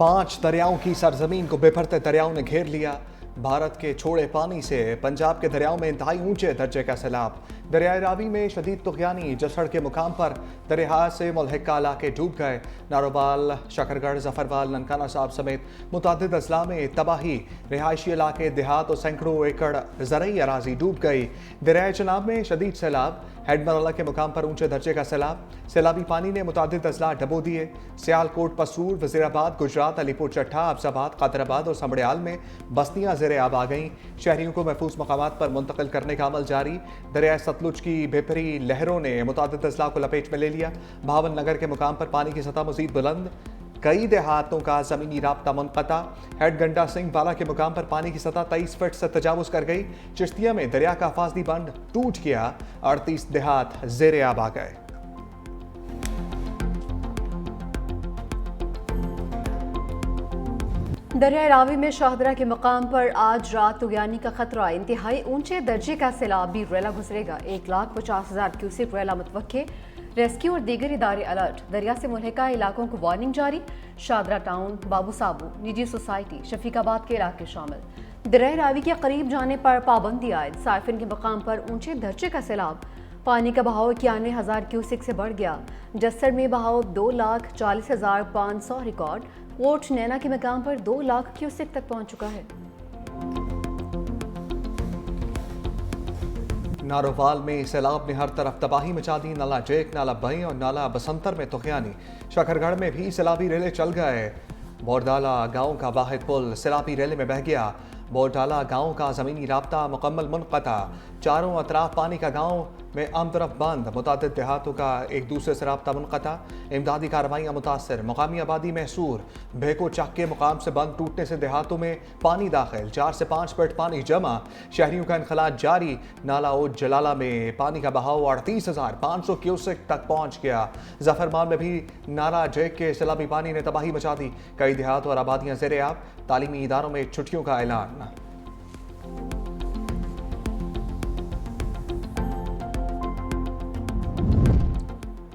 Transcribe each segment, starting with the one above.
5 दरियाओं की सरजमीन को बेफरते दरियाओं ने घेर लिया। भारत के छोड़े पानी से पंजाब के दरियाओं में इंतहाई ऊंचे दर्जे का सैलाब। दरियाए रावी में शदीद तुगयानी। जसड़ के मुकाम पर दरिया से मुल्हिका इलाके डूब गए। नारोबाल, शकरगढ़, जफरवाल, ननकाना साहब समेत मुतअद्दिद अजला में तबाही। रिहायशी इलाके, देहात और सैकड़ों एकड़ ज़रई अराजी डूब गई। दरियाए चनाब में शदीद सैलाब। हेडमरला के मुकाम पर ऊंचे दर्जे का सैलाब। सैलाबी पानी ने मुतअद्दिद अजला डबो दिए। सियालकोट, पसूर, वजीराबाद, गुजरात, अलीपुर चट्टा, अफजाबाद, कादराबाद और समड़ियाल में बस्तियां ज़ेरे आब आ गईं। शहरियों को महफूज मकामात पर मुंतकिल करने का अमल जारी। दरियाए सतलुज की बेपरी लहरों ने मुतअद्दिद अजला को लपेट में ले लिया। भावन नगर के मुकाम पर पानी की सतह मजीद बुलंद। कई देहातों का जमीनी राब्ता मुनक़ता। हेड गंडा सिंह बाला के मुकाम पर पानी की सतह 23 फीट से तजावुज कर गई। चिश्तिया में दरिया का हिफाजती बंद टूट गया। 38 देहात ज़ेरे आब आ गए। दरिया रावी में शाहदरा के मकाम पर आज रात तुगयानी का खतरा। इंतहाई ऊंचे दर्जे का सैलाबी रेला गुजरेगा। 1,50,000 क्यूसेक रेला मुतवक्के। रेस्क्यू और दीगर इदारे अलर्ट। दरिया से मुल्हिका इलाकों को वार्निंग जारी। शाहदरा टाउन, बाबू साबू, निजी सोसाइटी, शफीकाबाद के इलाके शामिल। दरिया रावी के करीब जाने पर पाबंदी आयद। साइफिन के मकाम पर ऊंचे दर्जे का सैलाब। पानी का बहाव 91,000 क्यूसेक से बढ़ गया। जस्सर में बहाव 2,40,500 रिकॉर्ड। पोर्ट नैना के मकाम पर 2 लाख क्यूसेक तक पहुंच चुका है। नारोवाल में सैलाब ने हर तरफ तबाही मचा दी। नाला जेक, नाला बई और नाला बसंतर में तुगयानी। शकरगढ़ में भी सैलाबी रेले चल गए। बोरडाला गांव का वाहिद पुल सैलाबी रेले में बह गया। बोरडाला गांव का ज़मीनी राब्ता मुकम्मल मुनक़ता। चारों अतराफ पानी का गांव में आमतरफ बंद। मुतअद्दिद देहातों का एक दूसरे से राब्ता मुनक़ता। इमदादी कार्रवाइयाँ मुतासर। मकामी आबादी महसूर। भेको चक के मुकाम से बंद टूटने से देहातों में पानी दाखिल। 4 से 5 फीट पानी जमा। शहरियों का इनखला जारी। नाला ओट जलाला में पानी का बहाव 38,500 क्यूसेक तक पहुँच गया। जफरमाल में भी नाला जेक के सैलाबी पानी ने तबाही मचा दी। कई देहात और आबादियाँ ज़ेरे आब। तालीमी इदारों में छुट्टियों का ऐलान।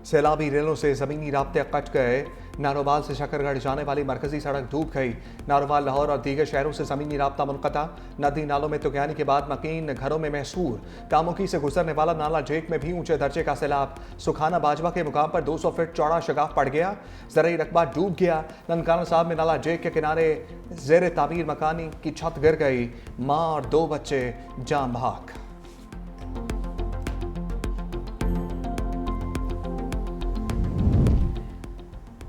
सैलाबी रेलों से ज़मीनी राब्ते कट गए। नारोबाल से शकरगढ़ जाने वाली मरकजी सड़क डूब गई। नारोबाल, लाहौर और दीगर शहरों से ज़मीनी राब्ता मुनक़ता। नदी नालों में तुगयानी के बाद मकीन घरों में महसूर। कामुकी से गुजरने वाला नाला जेक में भी ऊंचे दर्जे का सैलाब। सुखाना बाजवा के मुकाम पर 200 फीट चौड़ा शगाफ पड़ गया। ज़रई रकबा डूब गया। ननकाना साहब में नाला जेक के किनारे ज़ेर तामीर मकानी की छत गिर गई। माँ और 2 बच्चे जाम बहक।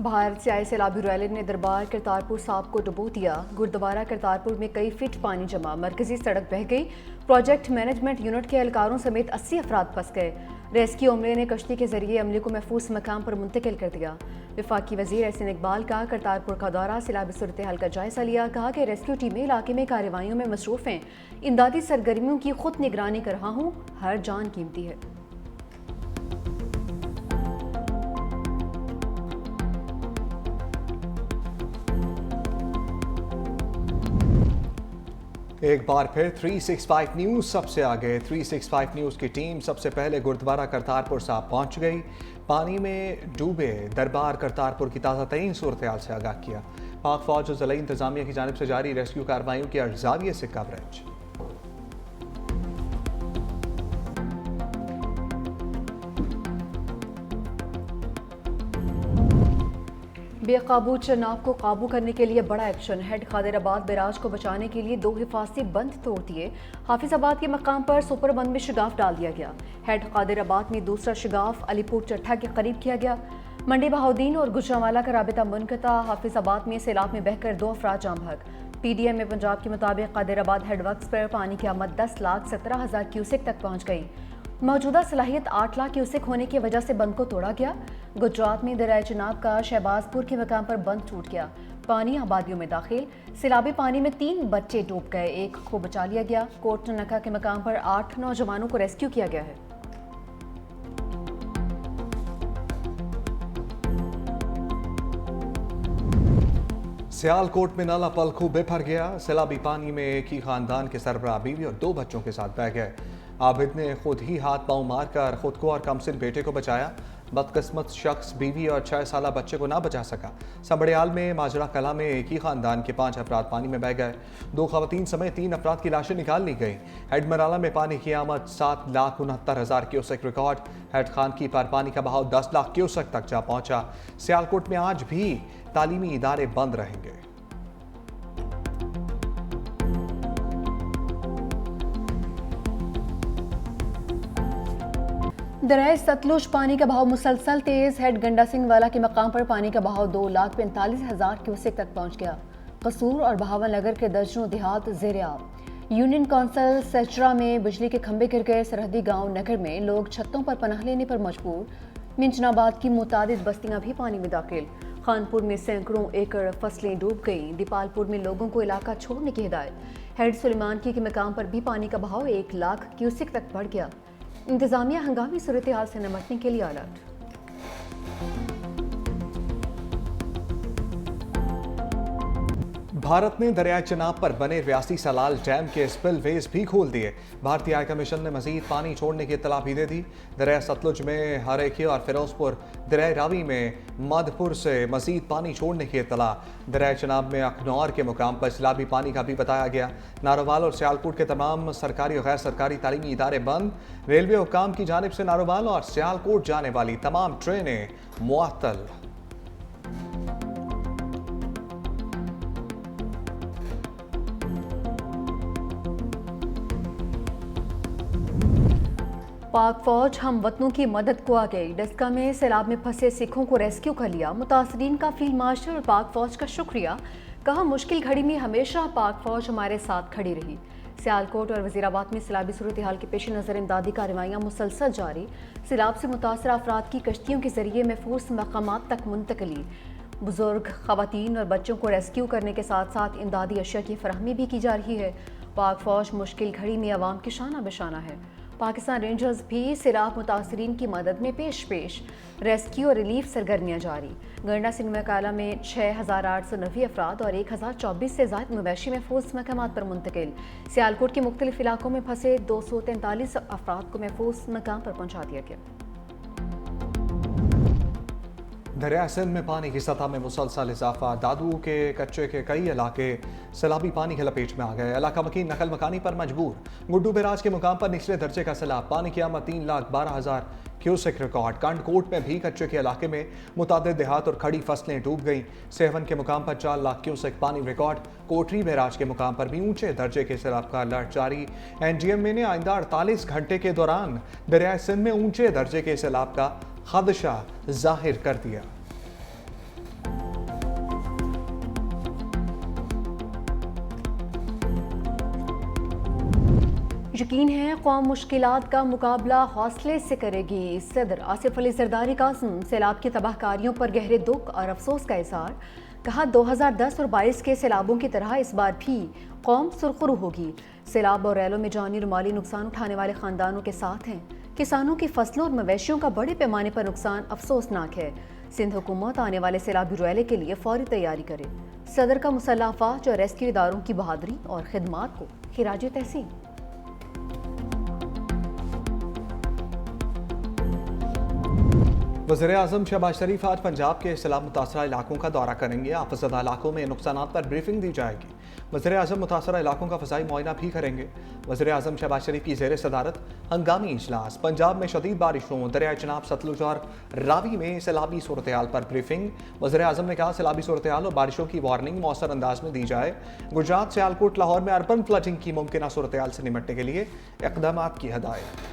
भारत से आए सैलाबी रैले ने दरबार करतारपुर साहब को डुबो दिया। गुरुद्वारा करतारपुर में कई फीट पानी जमा। मरकजी सड़क बह गई। प्रोजेक्ट मैनेजमेंट यूनिट के एहलकारों समेत 80 अफराद फंस गए। रेस्क्यू अमले ने कश्ती के जरिए अमले को महफूज मकाम पर मुंतकिल कर दिया। वफाकी वजीर एहसन इकबाल का करतारपुर का दौरा। सैलाबी सूरत हाल का जायजा लिया। कहा कि रेस्क्यू टीमें इलाके में कार्रवाइयों में मसरूफ हैं। इमदादी सरगर्मियों की खुद निगरानी कर रहा हूँ। हर जान कीमती है। एक बार फिर 365 न्यूज़ सबसे आगे। 365 न्यूज़ की टीम सबसे पहले गुरुद्वारा करतारपुर साहब पहुंच गई। पानी में डूबे दरबार करतारपुर की ताज़ा तरीन सूरत हाल से आगाह किया। पाक फौज और ज़िला इंतज़ामिया की जानिब से जारी रेस्क्यू कार्रवाइयों की अर्जाविये से कवरेज। बेकाबू चनाब को काबू करने के लिए बड़ा एक्शन। हेड कादिराबाद बैराज को बचाने के लिए 2 हिफाजती बंद तोड़ दिए। हाफिजाबाद के मकाम पर सुपर बंद में शिगाफ डाल दिया गया। हेड कादिराबाद में दूसरा शिगाफ अलीपुर चट्टा के करीब किया गया। मंडी बहाउद्दीन और गुजरांवाला का राबिता मुनक़ता। हाफिजाबाद में सैलाब में बहकर 2 अफराद जाम बहक। PDM में पंजाब के मुताबिक कादिराबाद हेडवर्क्स पर पानी की आमद 10,17,000 क्यूसेक तक पहुँच गई। मौजूदा सलाहियत 8 लाख क्यूसेक होने की वजह से बंद को तोड़ा गया। गुजरात में दरिया चनाब का शहबाजपुर के मकाम पर बंद टूट गया। पानी आबादियों में दाखिल। सैलाबी पानी में 3 बच्चे डूब गए। 1 को बचा लिया गया। कोट ननका के मकाम पर 8 नौजवानों को रेस्क्यू किया गया है। सियालकोट में नाला पलखू बेभर गया। सैलाबी पानी में एक ही खानदान के सरबराह बीवी और 2 बच्चों के साथ बह गए। आबिद ने खुद ही हाथ पांव मारकर खुद को और कमसिन बेटे को बचाया। बदकिस्मत शख्स बीवी और 6 साल बच्चे को ना बचा सका। सबड़ियाल में माजरा कला में एक ही खानदान के 5 अफराद पानी में बह गए। 2 खवातीन समेत 3 अफराद की लाशें निकाल ली गई। हेडमराला में पानी की आमद 7,69,000 क्यूसेक रिकॉर्ड। हेड खान की पर पानी का बहाव 10 लाख क्यूसेक तक जा पहुंचा। सियालकोट में आज भी तालीमी इदारे बंद रहेंगे। दरिया सतलुज पानी का बहाव मुसलसल तेज। हेड गंडा सिंह वाला के मकाम पर पानी का बहाव 2,45,000 क्यूसेक तक पहुंच गया। कसूर और बहावल नगर के दर्जनों देहात ज़ेर-ए-आब। यूनियन कौंसिल सेचरा में बिजली के खंभे गिर गए। सरहदी गांव नगर में लोग छतों पर पनाह लेने पर मजबूर। मिंचनाबाद की मुतादिद बस्तियां भी पानी में दाखिल। खानपुर में सैकड़ों एकड़ फसलें डूब गईं। दीपालपुर में लोगों को इलाका छोड़ने की हिदायत। हेड सुलेमानकी के मकाम पर भी पानी का बहाव 1 लाख क्यूसेक तक बढ़ गया। इंतजामिया हंगामी सूरत हाल से निपटने के लिए अलर्ट। भारत ने दरियाई चिनाब पर बने रियासी सलाल डैम के स्पिलवेज भी खोल दिए। भारतीय हाई कमीशन ने मजीद पानी छोड़ने की इत्तला भी दे दी। दरिया सतलुज में हरेखी और फिरोजपुर, दरिया रावी में मधपुर से मजीद पानी छोड़ने की इत्तला। दरिया चिनाब में अखनौर के मुकाम पर सैलाबी पानी का भी बताया गया। नारोवाल और सियालकोट के तमाम सरकारी और गैर सरकारी तालीमी इदारे बंद। रेलवे हुकाम की जानिब से नारोवाल और सियालकोट जाने वाली तमाम ट्रेनें मुअत्तल। पाक फौज हम वतनों की मदद को आ गई। डस्का में सैलाब में फंसे सिखों को रेस्क्यू कर लिया। मुतासरीन का फील्ड मार्शल और पाक फौज का शुक्रिया। कहा मुश्किल घड़ी में हमेशा पाक फौज हमारे साथ खड़ी रही। सियालकोट और वजीराबाद में सैलाबी सूरत हाल के पेश नज़र इमदादी कार्रवाइयाँ मुसलसल जारी। सैलाब से मुतासर अफराद की कश्तियों के जरिए महफूज मकामात तक मुंतकली। बुजुर्ग, खवातीन और बच्चों को रेस्क्यू करने के साथ साथ इमदादी अशिया की फराहमी भी की जा रही है। पाक फौज मुश्किल घड़ी में अवाम की शाना बशाना है। पाकिस्तान रेंजर्स भी सैलाब मुतासरीन की मदद में पेश रेस्क्यू और रिलीफ सरगर्मियाँ जारी। गंडा सिंह मकाला में 6,890 अफराद और 1,024 से ज़ायद मवेशी महफूज मकामात पर मुंतकिल। सियालकोट के मुख्तलिफ इलाकों में फंसे 243 अफराद को महफूज मकाम पर पहुँचा दिया गया। दरिया सिंध में पानी की सतह में मुसलसल इजाफा। दादू के कच्चे के कई इलाके सैलाबी पानी के लपेट में आ गए। इलाका मकीन नकल मकानी पर मजबूर। गुड्डू बैराज के मुकाम पर निचले दर्जे का सैलाब। पानी की आमद 3,12,000 क्यूसेक रिकॉर्ड। कंडकोट में भी कच्चे के इलाके में मुतादिद देहात और खड़ी फसलें डूब गईं। सेवन के मुकाम पर 4 लाख क्यूसेक पानी रिकॉर्ड। कोटरी बैराज के मुकाम पर भी ऊंचे दर्जे के सैलाब का अलर्ट जारी। NGM ने आइंदा 48 घंटे के दौरान दरिया सिंध में ऊंचे दर्जे के सैलाब का खदशा जाहिर कर दिया। यकीन है कौम मुश्किलात का मुकाबला हौसले से करेगी। सदर आसिफ अली जरदारी का सैलाब की तबाहकारियों पर गहरे दुख और अफसोस का इज़हार। कहा 2010 और 22 के सैलाबों की तरह इस बार भी कौम सुरखरू होगी। सैलाब और रैलों में जानी और माली नुकसान उठाने वाले खानदानों के साथ हैं। किसानों की फसलों और मवेशियों का बड़े पैमाने पर नुकसान अफसोसनाक है। सिंध हुकूमत आने वाले सैलाबी रैले के लिए फौरी तैयारी करे। सदर का मुसल्लह अफवाज और रेस्क्यू इदारों की बहादुरी और खिदमात को खिराज तहसीन। वज़ीर-ए-आज़म शहबाज शरीफ आज पंजाब के सैलाब मुतासरा इलाकों का दौरा करेंगे। आफतज़दा इलाकों में नुकसानात पर ब्रीफिंग दी जाएगी। वज़ीर-ए-आज़म मुतासरा इलाकों का फ़ज़ाई मुआयना भी करेंगे। वज़ीर-ए-आज़म शहबाज शरीफ की ज़ेर सदारत हंगामी इजलास। पंजाब में शदीद बारिशों, दरिया चिनाब, सतलुज और रावी में सैलाबी सूरत हाल पर ब्रीफिंग। वज़ीर-ए-आज़म ने कहा सैलाबी सूरत हाल और बारिशों की वार्निंग मौसर अंदाज में दी जाए। गुजरात, सियालकोट, लाहौर में अर्बन फ्लडिंग की मुमकिन सूरत हाल से निपटने के लिए इक़दामात की हदायत।